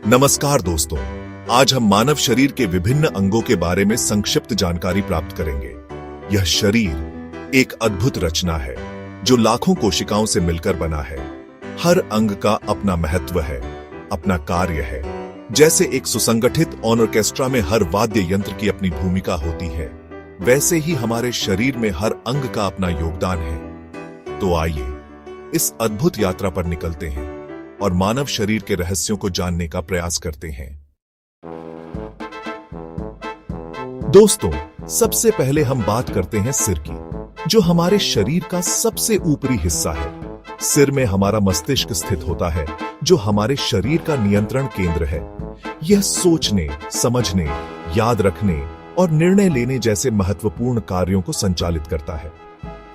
नमस्कार दोस्तों, आज हम मानव शरीर के विभिन्न अंगों के बारे में संक्षिप्त जानकारी प्राप्त करेंगे। यह शरीर एक अद्भुत रचना है जो लाखों कोशिकाओं से मिलकर बना है। हर अंग का अपना महत्व है, अपना कार्य है। जैसे एक सुसंगठित ऑर्केस्ट्रा में हर वाद्य यंत्र की अपनी भूमिका होती है, वैसे ही हमारे शरीर में हर अंग का अपना योगदान है। तो आइए इस अद्भुत यात्रा पर निकलते हैं और मानव शरीर के रहस्यों को जानने का प्रयास करते हैं। दोस्तों, सबसे पहले हम बात करते हैं सिर की, जो हमारे शरीर का सबसे ऊपरी हिस्सा है। सिर में हमारा मस्तिष्क स्थित होता है, जो हमारे शरीर का नियंत्रण केंद्र है। यह सोचने, समझने, याद रखने और निर्णय लेने जैसे महत्वपूर्ण कार्यों को संचालित करता है।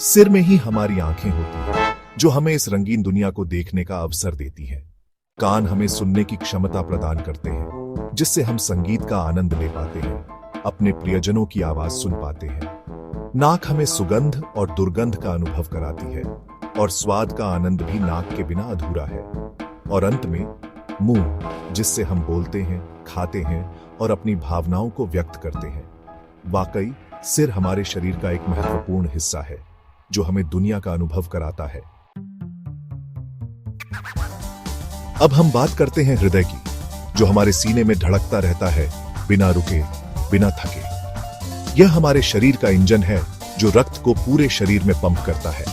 सिर में ही हमारी आंखें होती हैं, जो हमें इस रंगीन दुनिया को देखने का अवसर देती है। कान हमें सुनने की क्षमता प्रदान करते हैं, जिससे हम संगीत का आनंद ले पाते हैं, अपने प्रियजनों की आवाज सुन पाते हैं। नाक हमें सुगंध और दुर्गंध का अनुभव कराती है, और स्वाद का आनंद भी नाक के बिना अधूरा है। और अंत में मुंह, जिससे हम बोलते हैं, खाते हैं और अपनी भावनाओं को व्यक्त करते हैं। वाकई सिर हमारे शरीर का एक महत्वपूर्ण हिस्सा है, जो हमें दुनिया का अनुभव कराता है। अब हम बात करते हैं हृदय की, जो हमारे सीने में धड़कता रहता है, बिना रुके, बिना थके। यह हमारे शरीर का इंजन है, जो रक्त को पूरे शरीर में पंप करता है।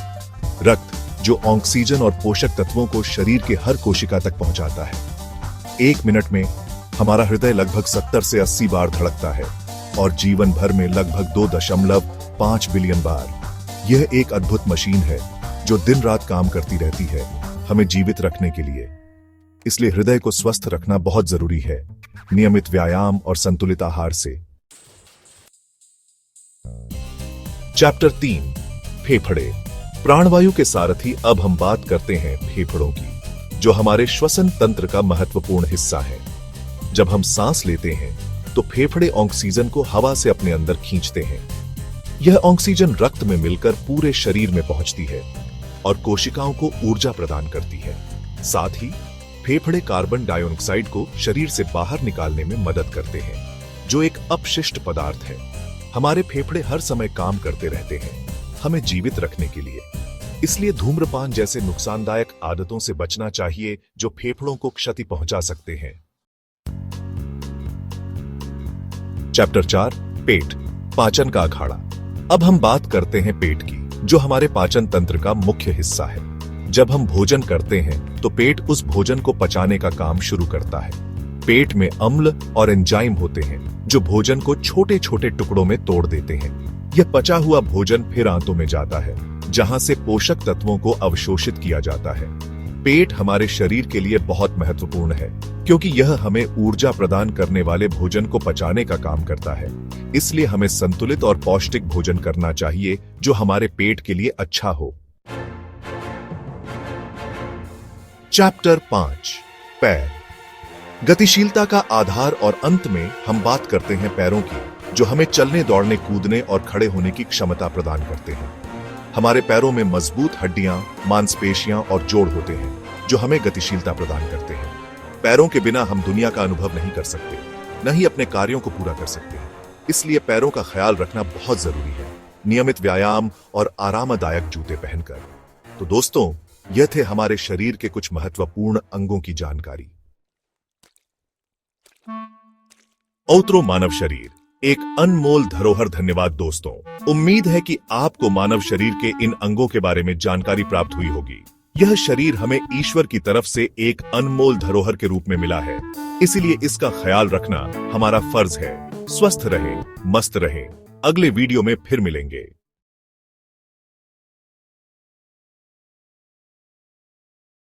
रक्त जो ऑक्सीजन और पोषक तत्वों को शरीर के हर कोशिका तक पहुंचाता है। 1 मिनट में हमारा हृदय लगभग 70 से 80 बार धड़कता है, और जीवन भर में लगभग 2.5 बिलियन बार। यह एक अद्भुत मशीन है, जो दिन रात काम करती रहती है, हमें जीवित रखने के लिए। इसलिए हृदय को स्वस्थ रखना बहुत जरूरी है, नियमित व्यायाम और संतुलित आहार से। चैप्टर 3, फेफड़े, प्राणवायु के सारथी। अब हम बात करते हैं फेफड़ों की, जो हमारे श्वसन तंत्र का महत्वपूर्ण हिस्सा है। जब हम सांस लेते हैं, तो फेफड़े ऑक्सीजन को हवा से अपने अंदर खींचते हैं। यह ऑक्सीजन रक्त में मिलकर पूरे शरीर में पहुंचती है और कोशिकाओं को ऊर्जा प्रदान करती है। साथ ही फेफड़े कार्बन डाइऑक्साइड को शरीर से बाहर निकालने में मदद करते हैं, जो एक अपशिष्ट पदार्थ है। हमारे फेफड़े हर समय काम करते रहते हैं, हमें जीवित रखने के लिए। इसलिए धूम्रपान जैसे नुकसानदायक आदतों से बचना चाहिए, जो फेफड़ों को क्षति पहुंचा सकते हैं। चैप्टर 4, पेट, पाचन का अखाड़ा। अब हम बात करते हैं पेट की, जो हमारे पाचन तंत्र का मुख्य हिस्सा है। जब हम भोजन करते हैं, तो पेट उस भोजन को पचाने का काम शुरू करता है। पेट में अम्ल और एंजाइम होते हैं, जो भोजन को छोटे छोटे टुकड़ों में तोड़ देते हैं। यह पचा हुआ भोजन फिर आंतों में जाता है, जहां से पोषक तत्वों को अवशोषित किया जाता है। पेट हमारे शरीर के लिए बहुत महत्वपूर्ण है, क्योंकि यह हमें ऊर्जा प्रदान करने वाले भोजन को पचाने का काम करता है। इसलिए हमें संतुलित और पौष्टिक भोजन करना चाहिए, जो हमारे पेट के लिए अच्छा हो। चैप्टर 5, पैर, गतिशीलता का आधार। और अंत में हम बात करते हैं पैरों की, जो हमें चलने, दौड़ने, कूदने और खड़े होने की क्षमता प्रदान करते हैं। हमारे पैरों में मजबूत हड्डियां, मांसपेशियां और जोड़ होते हैं, जो हमें गतिशीलता प्रदान करते हैं। पैरों के बिना हम दुनिया का अनुभव नहीं कर सकते, न ही अपने कार्यों को पूरा कर सकते हैं। इसलिए पैरों का ख्याल रखना बहुत जरूरी है, नियमित व्यायाम और आरामदायक जूते पहनकर। तो दोस्तों, यह थे हमारे शरीर के कुछ महत्वपूर्ण अंगों की जानकारी। औत्रो मानव शरीर, एक अनमोल धरोहर। धन्यवाद दोस्तों, उम्मीद है कि आपको मानव शरीर के इन अंगों के बारे में जानकारी प्राप्त हुई होगी। यह शरीर हमें ईश्वर की तरफ से एक अनमोल धरोहर के रूप में मिला है, इसीलिए इसका ख्याल रखना हमारा फर्ज है। स्वस्थ रहें, मस्त रहें। अगले वीडियो में फिर मिलेंगे।